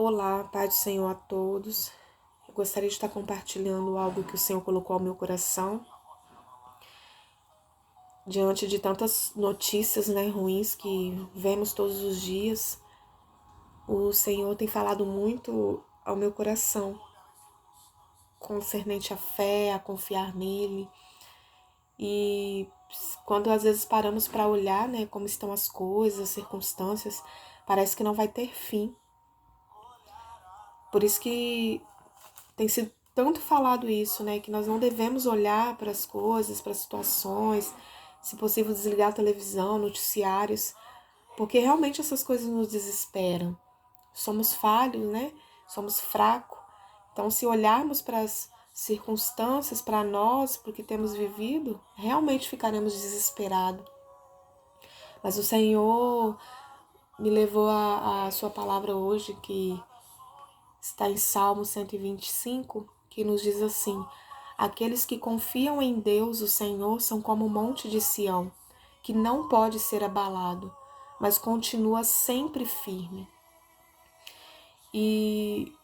Olá, paz do Senhor a todos. Eu gostaria de estar compartilhando algo que o Senhor colocou ao meu coração. Diante de tantas notícias, ruins que vemos todos os dias, o Senhor tem falado muito ao meu coração, concernente à fé, a confiar nele. E quando às vezes paramos para olhar, como estão as coisas, as circunstâncias, parece que não vai ter fim. Por isso que tem sido tanto falado isso, que nós não devemos olhar para as coisas, para as situações, se possível desligar a televisão, noticiários, porque realmente essas coisas nos desesperam. Somos falhos, Somos fracos. Então, se olharmos para as circunstâncias, para nós, para o que temos vivido, realmente ficaremos desesperados. Mas o Senhor me levou a sua palavra hoje, que está em Salmo 125, que nos diz assim: aqueles que confiam em Deus, o Senhor, são como o monte de Sião, que não pode ser abalado, mas continua sempre firme. E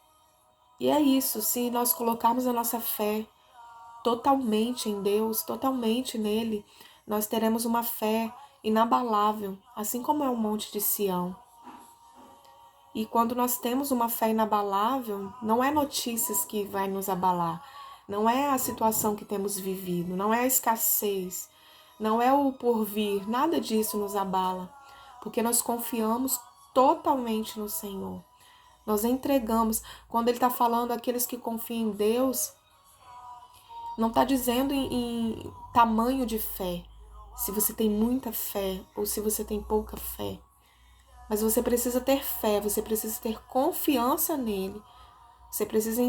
é isso, se nós colocarmos a nossa fé totalmente em Deus, totalmente nele, nós teremos uma fé inabalável, assim como é o monte de Sião. E quando nós temos uma fé inabalável, não é notícias que vai nos abalar, não é a situação que temos vivido, não é a escassez, não é o porvir, nada disso nos abala, porque nós confiamos totalmente no Senhor. Nós entregamos, quando Ele está falando aqueles que confiam em Deus, não está dizendo em tamanho de fé, se você tem muita fé ou se você tem pouca fé. Mas você precisa ter fé, você precisa ter confiança nele. Você precisa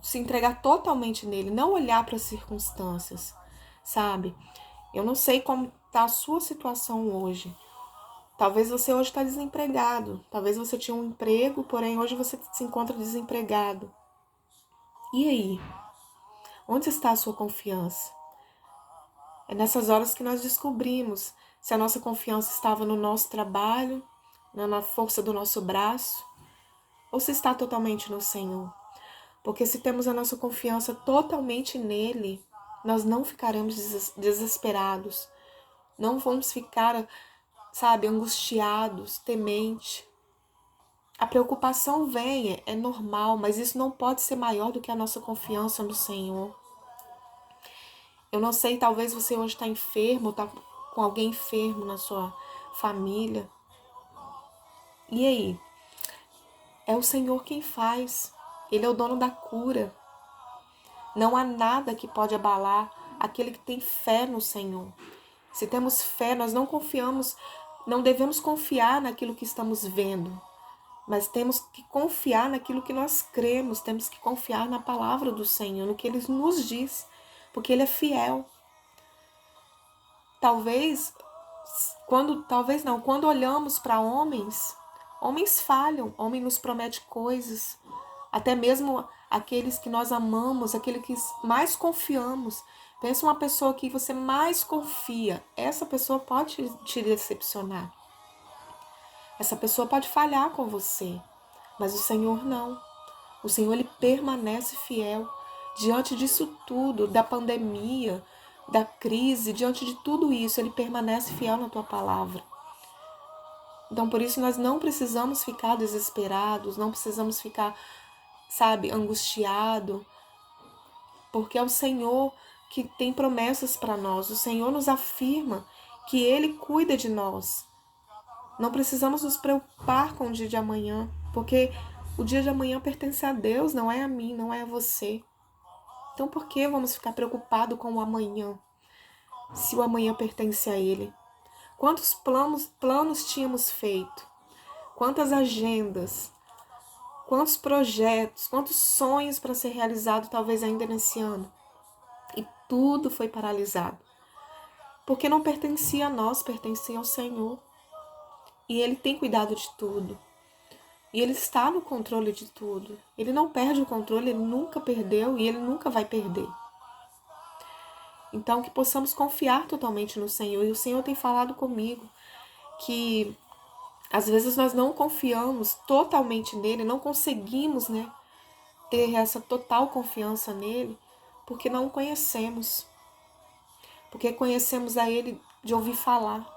se entregar totalmente nele, não olhar para as circunstâncias, sabe? Eu não sei como está a sua situação hoje. Talvez você hoje está desempregado, talvez você tinha um emprego, porém hoje você se encontra desempregado. E aí? Onde está a sua confiança? É nessas horas que nós descobrimos se a nossa confiança estava no nosso trabalho, na força do nosso braço, ou se está totalmente no Senhor. Porque se temos a nossa confiança totalmente nele, nós não ficaremos desesperados, não vamos ficar, angustiados, temente. A preocupação vem, é normal, mas isso não pode ser maior do que a nossa confiança no Senhor. Eu não sei, talvez você hoje está enfermo, está com alguém enfermo na sua família. E aí? É o Senhor quem faz. Ele é o dono da cura. Não há nada que pode abalar aquele que tem fé no Senhor. Se temos fé, nós não confiamos, não devemos confiar naquilo que estamos vendo, mas temos que confiar naquilo que nós cremos, temos que confiar na palavra do Senhor, no que Ele nos diz, porque Ele é fiel. Quando olhamos para homens falham, homem nos promete coisas, até mesmo aqueles que nós amamos, aquele que mais confiamos. Pensa uma pessoa que você mais confia, essa pessoa pode te decepcionar. Essa pessoa pode falhar com você, mas o Senhor não. O Senhor, Ele permanece fiel diante disso tudo, da pandemia, da crise, diante de tudo isso, Ele permanece fiel na tua palavra. Então, por isso, nós não precisamos ficar desesperados, não precisamos ficar, angustiado, porque é o Senhor que tem promessas para nós. O Senhor nos afirma que Ele cuida de nós. Não precisamos nos preocupar com o dia de amanhã, porque o dia de amanhã pertence a Deus, não é a mim, não é a você. Então, por que vamos ficar preocupados com o amanhã, se o amanhã pertence a Ele? Quantos planos tínhamos feito? Quantas agendas? Quantos projetos? Quantos sonhos para ser realizado talvez ainda nesse ano? E tudo foi paralisado. Porque não pertencia a nós, pertencia ao Senhor. E Ele tem cuidado de tudo. E Ele está no controle de tudo. Ele não perde o controle, Ele nunca perdeu e Ele nunca vai perder. Então, que possamos confiar totalmente no Senhor. E o Senhor tem falado comigo que Às vezes nós não confiamos totalmente nele, não conseguimos, ter essa total confiança nele, porque não o conhecemos. Porque conhecemos a ele de ouvir falar,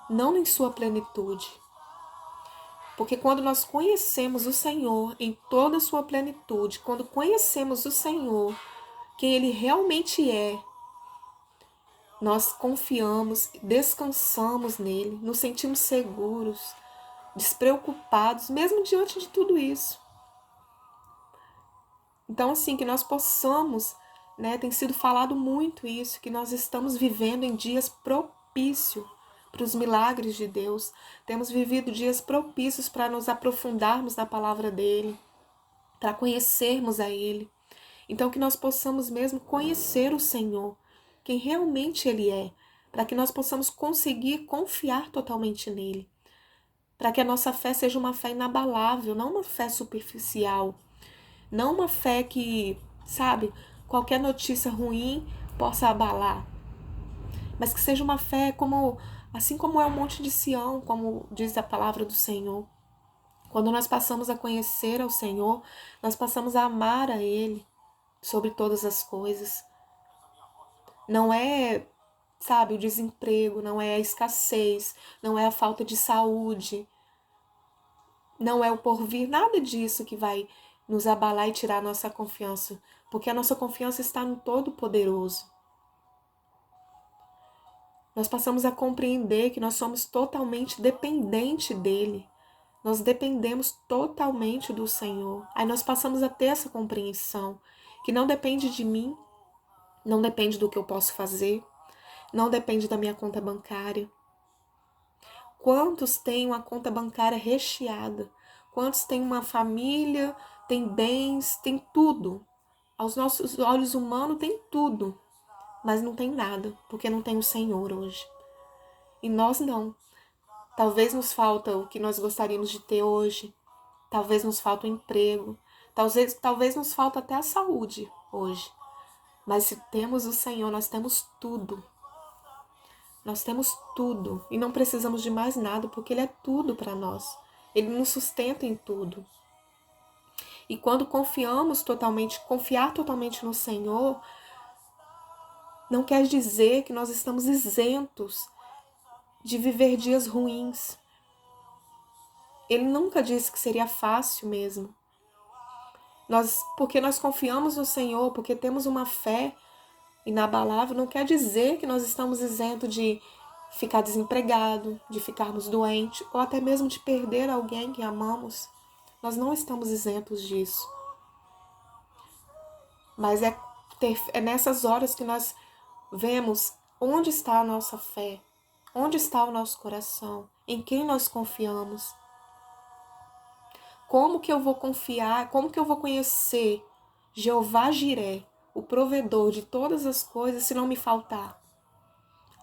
não em sua plenitude. Porque quando nós conhecemos o Senhor em toda a sua plenitude, quando conhecemos o Senhor, quem ele realmente é, nós confiamos, descansamos nele, nos sentimos seguros, despreocupados, mesmo diante de tudo isso. Então, assim, que nós possamos, tem sido falado muito isso, que nós estamos vivendo em dias propícios para os milagres de Deus. Temos vivido dias propícios para nos aprofundarmos na palavra dele, para conhecermos a ele. Então, que nós possamos mesmo conhecer o Senhor, quem realmente ele é, para que nós possamos conseguir confiar totalmente nele. Para que a nossa fé seja uma fé inabalável, não uma fé superficial. Não uma fé que, sabe, qualquer notícia ruim possa abalar. Mas que seja uma fé assim como é o Monte de Sião, como diz a palavra do Senhor. Quando nós passamos a conhecer ao Senhor, nós passamos a amar a Ele sobre todas as coisas. Não é, sabe, o desemprego, não é a escassez, não é a falta de saúde, não é o porvir, nada disso que vai nos abalar e tirar a nossa confiança, porque a nossa confiança está no Todo-Poderoso. Nós passamos a compreender que nós somos totalmente dependentes dele. Nós dependemos totalmente do Senhor. Aí nós passamos a ter essa compreensão, que não depende de mim, não depende do que eu posso fazer, não depende da minha conta bancária. Quantos têm uma conta bancária recheada? Quantos têm uma família, têm bens, têm tudo? Aos nossos olhos humanos tem tudo, mas não tem nada, porque não tem o Senhor hoje. E nós não. Talvez nos falta o que nós gostaríamos de ter hoje. Talvez nos falta o emprego. Talvez nos falta até a saúde hoje. Mas se temos o Senhor, nós temos tudo. Nós temos tudo e não precisamos de mais nada, porque Ele é tudo para nós. Ele nos sustenta em tudo. E quando confiar totalmente no Senhor, não quer dizer que nós estamos isentos de viver dias ruins. Ele nunca disse que seria fácil mesmo. Porque nós confiamos no Senhor, porque temos uma fé inabalável, não quer dizer que nós estamos isentos de ficar desempregado, de ficarmos doentes, ou até mesmo de perder alguém que amamos. Nós não estamos isentos disso. Mas é nessas horas que nós vemos onde está a nossa fé, onde está o nosso coração, em quem nós confiamos. Como que eu vou confiar, como que eu vou conhecer Jeová Jiré, o provedor de todas as coisas, se não me faltar?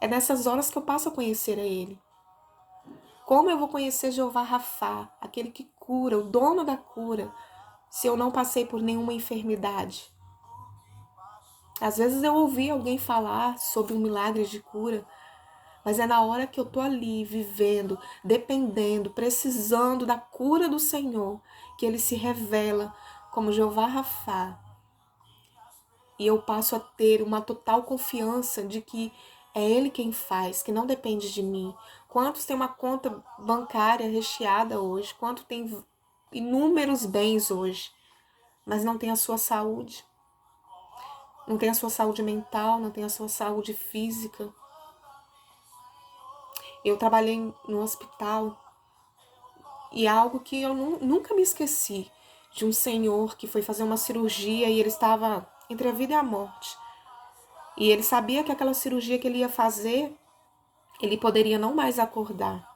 É nessas horas que eu passo a conhecer a Ele. Como eu vou conhecer Jeová Rafá, aquele que cura, o dono da cura, se eu não passei por nenhuma enfermidade? Às vezes eu ouvi alguém falar sobre um milagre de cura, mas é na hora que eu tô ali, vivendo, dependendo, precisando da cura do Senhor, que Ele se revela como Jeová Rafá. E eu passo a ter uma total confiança de que é Ele quem faz, que não depende de mim. Quantos têm uma conta bancária recheada hoje? Quantos têm inúmeros bens hoje, mas não tem a sua saúde? Não tem a sua saúde mental, não tem a sua saúde física. Eu trabalhei no hospital e é algo que eu nunca me esqueci, de um senhor que foi fazer uma cirurgia e ele estava entre a vida e a morte. E ele sabia que aquela cirurgia que ele ia fazer, ele poderia não mais acordar.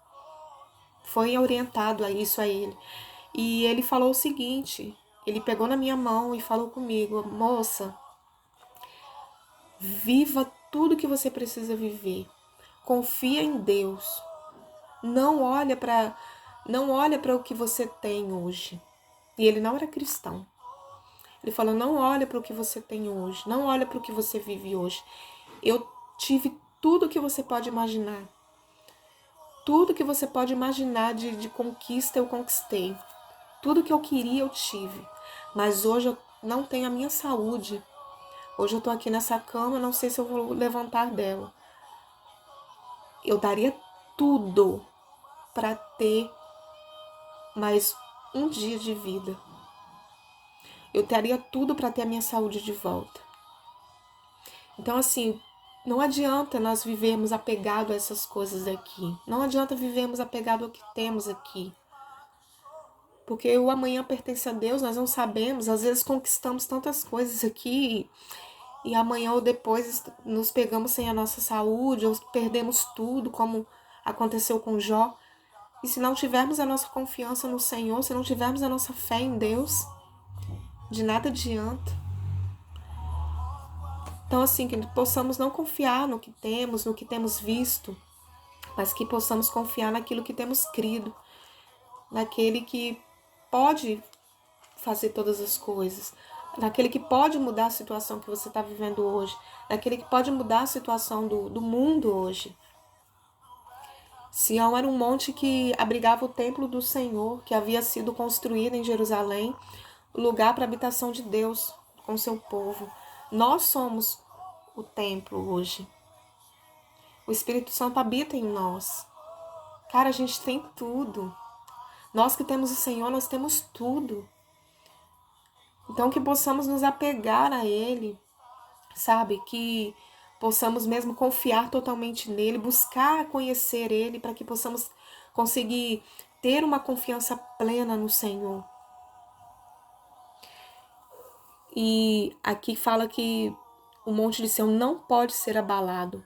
Foi orientado a isso a ele. E ele falou o seguinte, ele pegou na minha mão e falou comigo: moça, viva tudo que você precisa viver. Confia em Deus. Não olha para o que você tem hoje. E ele não era cristão. Ele falou: não olha para o que você tem hoje. Não olha para o que você vive hoje. Eu tive tudo o que você pode imaginar. Tudo que você pode imaginar de conquista, eu conquistei. Tudo que eu queria, eu tive. Mas hoje eu não tenho a minha saúde. Hoje eu tô aqui nessa cama, não sei se eu vou levantar dela. Eu daria tudo para ter mais um dia de vida. Eu daria tudo para ter a minha saúde de volta. Então, assim, não adianta nós vivermos apegado a essas coisas aqui. Não adianta vivermos apegado ao que temos aqui. Porque o amanhã pertence a Deus, nós não sabemos. Às vezes conquistamos tantas coisas aqui e amanhã ou depois nos pegamos sem a nossa saúde, ou perdemos tudo, como aconteceu com Jó. E se não tivermos a nossa confiança no Senhor, se não tivermos a nossa fé em Deus, de nada adianta. Então, assim, que possamos não confiar no que temos visto, mas que possamos confiar naquilo que temos crido, naquele que pode fazer todas as coisas, naquele que pode mudar a situação que você está vivendo hoje, naquele que pode mudar a situação do mundo hoje. Sião era um monte que abrigava o templo do Senhor, que havia sido construído em Jerusalém, o lugar para a habitação de Deus com seu povo. Nós somos o templo hoje. O Espírito Santo habita em nós. Cara, a gente tem tudo. Nós que temos o Senhor, nós temos tudo. Então que possamos nos apegar a Ele, sabe? Que possamos mesmo confiar totalmente nele, buscar conhecer Ele, para que possamos conseguir ter uma confiança plena no Senhor. E aqui fala que o Monte de Sião não pode ser abalado.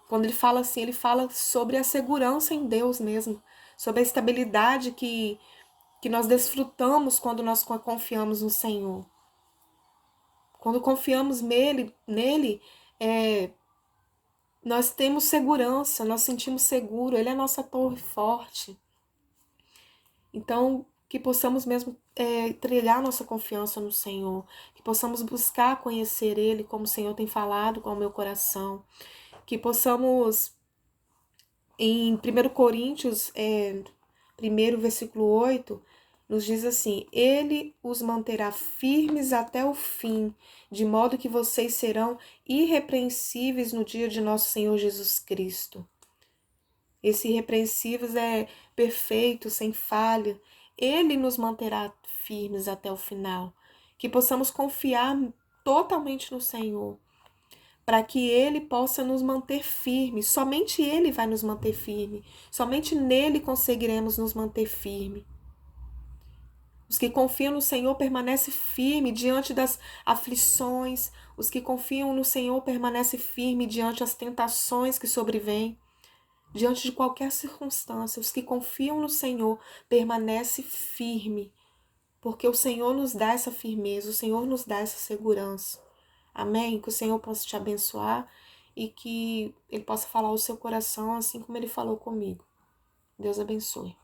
Quando ele fala assim, ele fala sobre a segurança em Deus mesmo, sobre a estabilidade que nós desfrutamos quando nós confiamos no Senhor. Quando confiamos nele, nós temos segurança, nós sentimos seguro, Ele é a nossa torre forte. Então, que possamos mesmo trilhar nossa confiança no Senhor, que possamos buscar conhecer Ele, como o Senhor tem falado com o meu coração, que possamos, em 1 Coríntios, 1 versículo 8, nos diz assim: Ele os manterá firmes até o fim, de modo que vocês serão irrepreensíveis no dia de nosso Senhor Jesus Cristo. Esse irrepreensíveis é perfeito, sem falha. Ele nos manterá firmes até o final. Que possamos confiar totalmente no Senhor, para que Ele possa nos manter firmes. Somente Ele vai nos manter firme. Somente nele conseguiremos nos manter firme. Os que confiam no Senhor permanecem firmes diante das aflições. Os que confiam no Senhor permanecem firmes diante das tentações que sobrevêm. Diante de qualquer circunstância, os que confiam no Senhor permanecem firmes. Porque o Senhor nos dá essa firmeza, o Senhor nos dá essa segurança. Amém? Que o Senhor possa te abençoar e que Ele possa falar ao seu coração assim como Ele falou comigo. Deus abençoe.